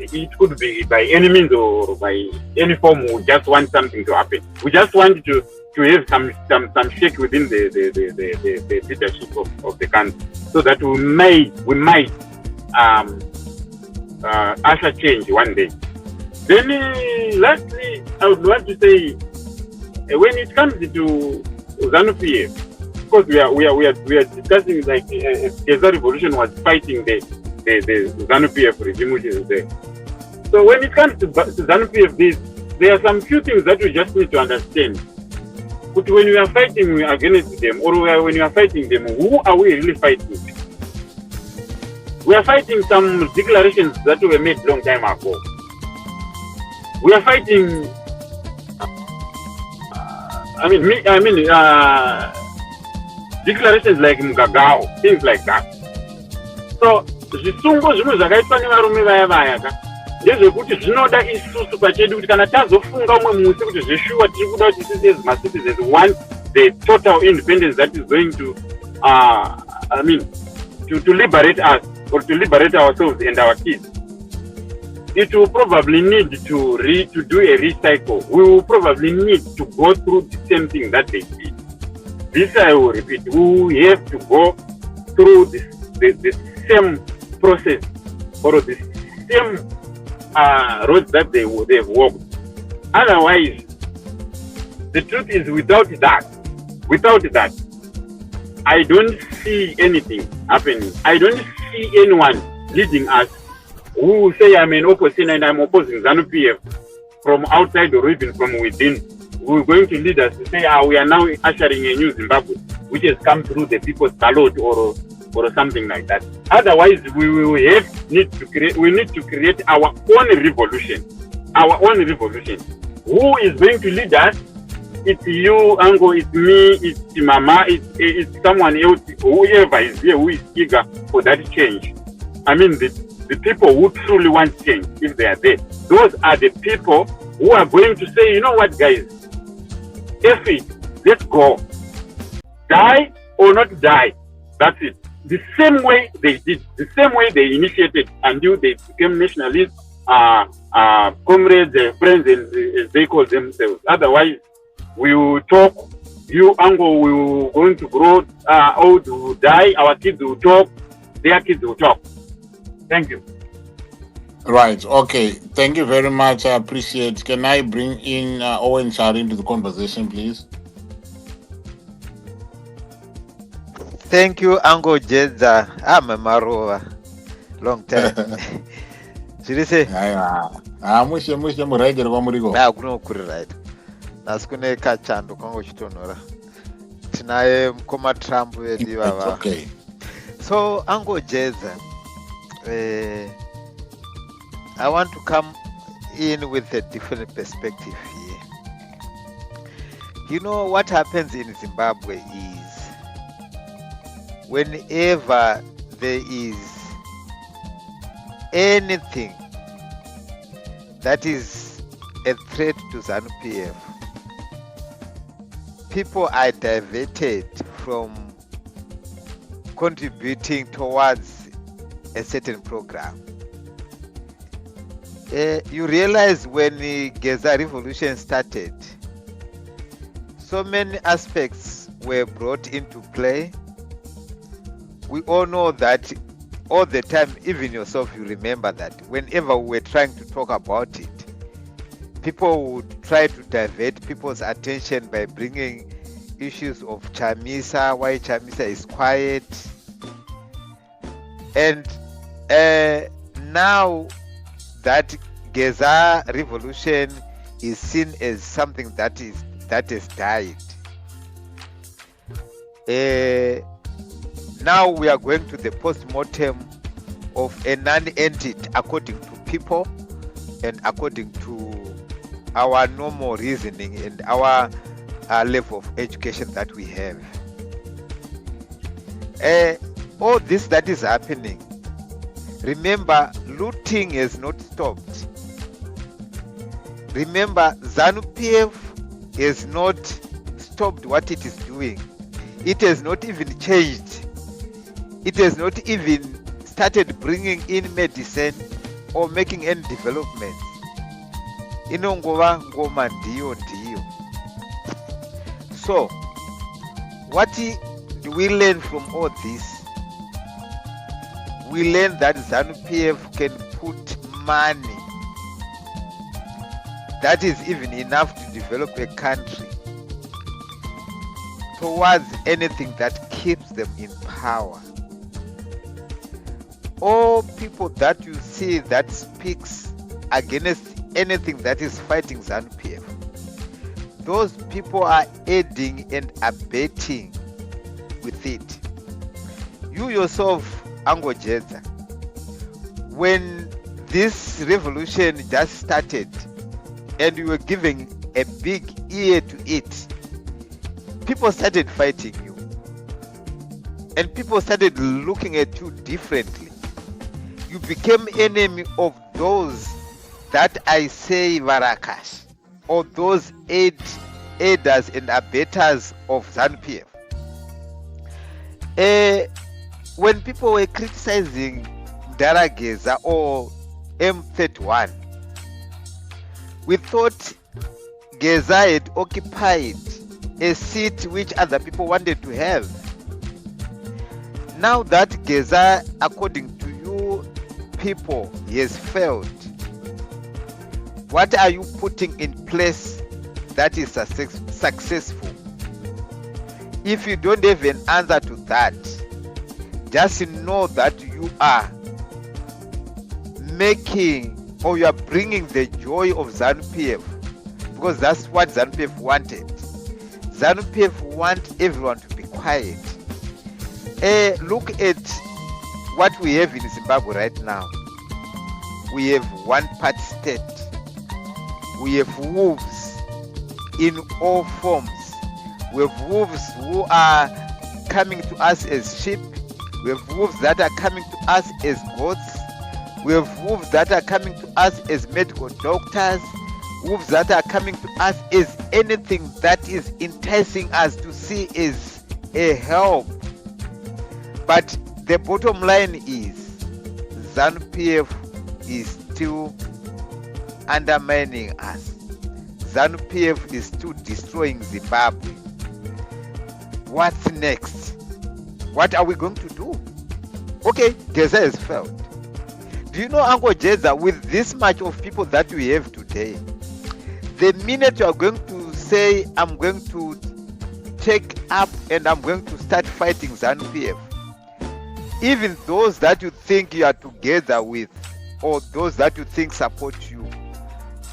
It could be by any means or by any form. We just want something to happen. We just want to have some shake within the leadership of the country, so that we might usher change one day. Then lastly, I would want to say, when it comes to ZANU-PF, of course we are discussing like Geza revolution was fighting the ZANU-PF regime which is there. So when it comes to ZANU-PF, there are some few things that we just need to understand. But when we are fighting against them, or when we are fighting them, who are we really fighting? We are fighting some declarations that were made long time ago. We are fighting. Declarations like Mgagao, things like that. So zvisungo zvimwe zvakaitwa nevarume vaya ndezvekuti zvinoda isusu pachedu kuti kana tazofunga umwe musi kuti zveshuwa tiri kuda kuti sisi as ma-citizens want the total independence that is going to to liberate us, or to liberate ourselves and our kids. It will probably need to do a recycle. We will probably need to go through the same thing that they did. This I will repeat. We have to go through the same process, or the same roads that they've walked. Otherwise, the truth is, without that, I don't see anything happening. I don't see anyone leading us who say I'm an opposition and I'm opposing ZANU-PF from outside or even from within. We're going to lead us to say, we are now ushering a new Zimbabwe, which has come through the people's ballot or something like that. Otherwise, we need to create our own revolution. Our own revolution. Who is going to lead us? It's you, Uncle, it's me, it's Mama, it's someone else, whoever is here who is eager for that change. I mean, the people who truly want change, if they are there, those are the people who are going to say, you know what, guys, let's go. Die or not die. That's it. The same way they did, the same way they initiated until they became nationalists, comrades, friends, as they call themselves. Otherwise, we will talk. You, Uncle, we will going to grow old, will die. Our kids will talk. Their kids will talk. Thank you. Right. Okay. Thank you very much. I appreciate. Can I bring in Owen Shari into the conversation, please? Thank you, Uncle Geza. I'm a Marova. Long time. Seriously? Mushe muraideri kwamurigo. Kuno kuri right. Nasikune kachando kwangu chitonora. Tinaye mkoma Trump wedi baba. Okay. So, Uncle Geza, I want to come in with a different perspective here. You know what happens in Zimbabwe is whenever there is anything that is a threat to ZANU-PF, people are diverted from contributing towards a certain program. You realize when the Geza revolution started, so many aspects were brought into play. We all know that all the time, even yourself, you remember that whenever we were trying to talk about it, people would try to divert people's attention by bringing issues of Chamisa, why Chamisa is quiet. And now that Geza revolution is seen as something that has died. Now we are going to the post-mortem of a non-entity according to people and according to our normal reasoning and our level of education that we have. All this that is happening, remember, looting has not stopped. Remember, ZANU-PF has not stopped what it is doing. It has not even changed. It has not even started bringing in medicine or making any developments. Inongova ngoma ndiyo ndiyo. So, what do we learn from all this? We learn that ZANU-PF can put money that is even enough to develop a country towards anything that keeps them in power. All people that you see that speaks against anything that is fighting ZANU-PF, those people are aiding and abetting with it. You yourself, Uncle Geza, when this revolution just started and you were giving a big ear to it, people started fighting you. And people started looking at you differently. You became enemy of those that I say Varakash, or those aiders and abettors of ZANU-PF. When people were criticizing Geza or M31, we thought Geza had occupied a seat which other people wanted to have. Now that Geza, according to you people, has failed, what are you putting in place that is successful? If you don't have an answer to that, just know that you are making, or you are bringing the joy of ZANU-PF, because that's what ZANU-PF wanted. ZANU-PF want everyone to be quiet. Look at what we have in Zimbabwe right now. We have one-party state. We have wolves in all forms. We have wolves who are coming to us as sheep. We have wolves that are coming to us as goats. We have wolves that are coming to us as medical doctors. Wolves that are coming to us as anything that is enticing us to see as a help. But the bottom line is ZANU-PF is still undermining us. ZANU-PF is still destroying Zimbabwe. What's next? What are we going to do? Okay, Geza has failed. Do you know, Uncle Geza, with this much of people that we have today, the minute you are going to say, I'm going to take up and I'm going to start fighting ZANU-PF, even those that you think you are together with, or those that you think support you,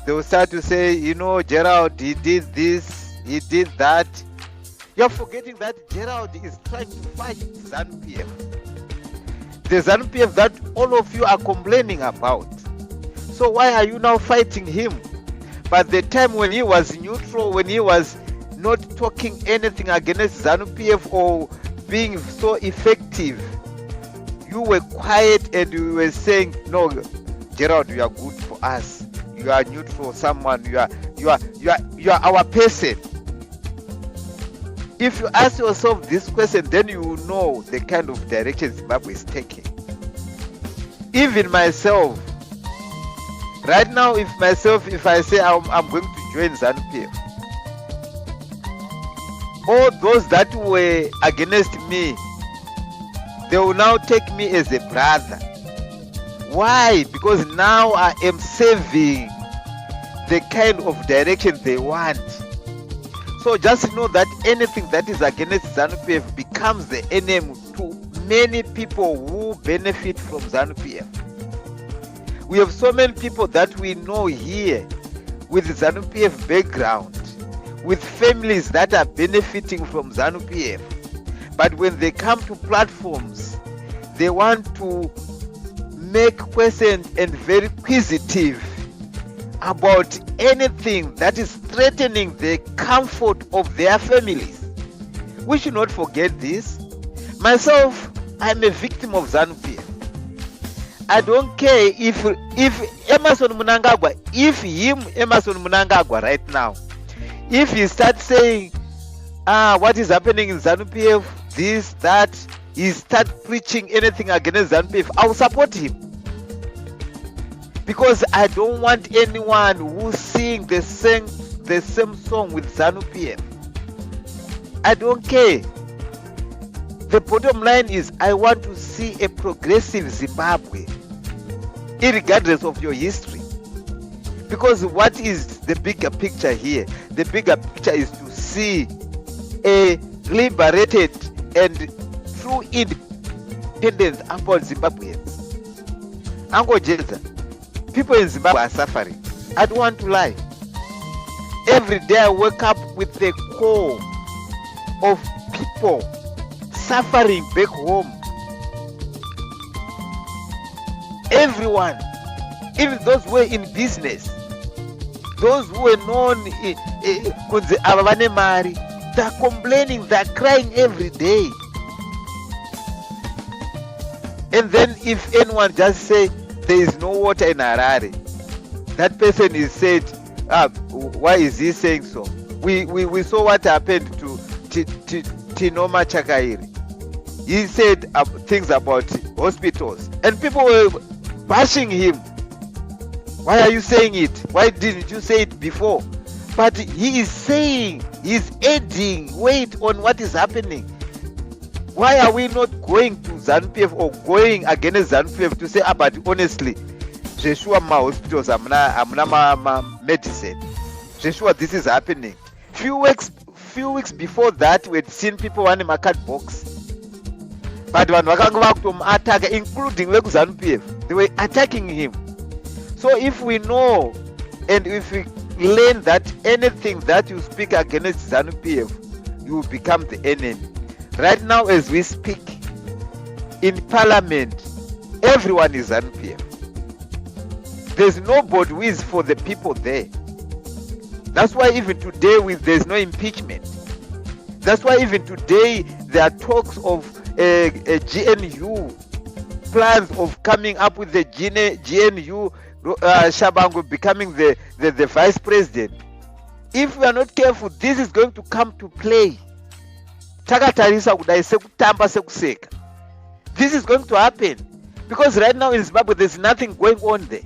they will start to say, you know, Gerald, he did this, he did that. You're forgetting that Gerald is trying to fight ZANU-PF. The ZANU-PF that all of you are complaining about. So why are you now fighting him? But the time when he was neutral, when he was not talking anything against ZANU-PF or being so effective, you were quiet and you were saying, no, Gerald, you are good for us. You are neutral, someone, you are our person. If you ask yourself this question, then you will know the kind of direction Zimbabwe is taking. Even myself, right now, if I say I'm going to join ZANU-PF, all those that were against me, they will now take me as a brother. Why? Because now I am serving the kind of direction they want. So just know that anything that is against ZANU-PF becomes the enemy to many people who benefit from ZANU-PF. We have so many people that we know here with ZANU-PF background, with families that are benefiting from ZANU-PF. But when they come to platforms, they want to make questions and very inquisitive about anything that is threatening the comfort of their families. We should not forget this. Myself, I'm a victim of ZANU-PF. I don't care if Emerson Mnangagwa, Emerson Mnangagwa right now, if he starts saying, what is happening in ZANU-PF, this, that, he start preaching anything against ZANU-PF, I will support him. Because I don't want anyone who sing the same song with ZANU-PF. I don't care. The bottom line is I want to see a progressive Zimbabwe, irregardless of your history. Because what is the bigger picture here? The bigger picture is to see a liberated and true independence upon Zimbabweans. Uncle Geza, people in Zimbabwe are suffering. I don't want to lie. Every day I wake up with the core of people suffering back home. Everyone, even those who were in business, those who were known, they're complaining, they're crying every day. And then if anyone just say there is no water in Harare, that person is said, why is he saying so? We saw what happened to Tinoma Chakairi. He said things about hospitals and people were bashing him. Why are you saying it? Why didn't you say it before? But he is saying, he's adding weight on what is happening. Why are we not going to ZANU-PF or going against ZANU-PF to say, but honestly, Joshua, my hospitals, I'm not medicine. Joshua, this is happening. Few weeks before that, we had seen people on a card box. But when we attack, including ZANU-PF, they were attacking him. So if we know and if we learn that anything that you speak against ZANU-PF, you will become the enemy. Right now, as we speak, in Parliament, everyone is ZANU-PF. There's nobody who is for the people there. That's why even today, there's no impeachment. That's why even today, there are talks of a GNU, plans of coming up with the GNU, Shabangu becoming the vice president. If we are not careful, this is going to come to play. This is going to happen because right now in Zimbabwe there's nothing going on there.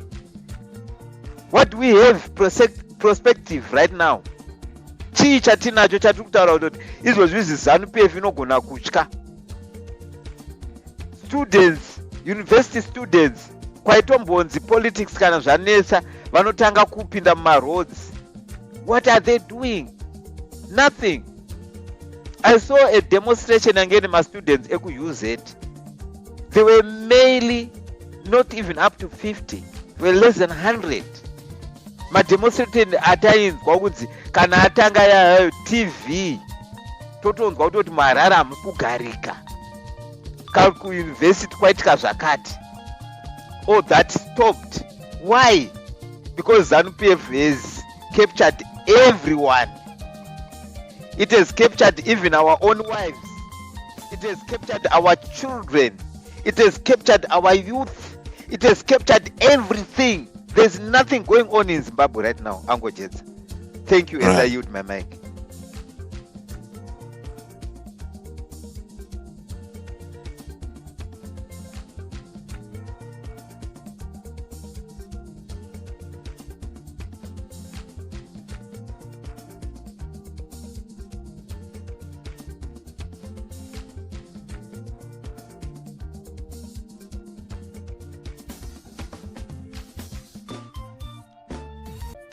What we have prospective right now. Chii chatinacho chatiri kutaura kuti izvozvi ZANU-PF inogona kutya. Students, university students, kwaitombonzi politics kana zvanetsa vanotanga kupinda mumaroads. What are they doing? Nothing. I saw a demonstration again in my students use it. They were mainly not even up to 50. They were less than 100. My demonstrating atainzwa kunzi kana atanga ya TV totonzwa kuti marara amukugarika. Kalku university kwaitika zvakati. Oh, that stopped. Why? Because ZANU-PF has captured everyone. It has captured even our own wives. It has captured our children. It has captured our youth. It has captured everything. There's nothing going on in Zimbabwe right now, Uncle Geza. Thank you, as I yield my mic.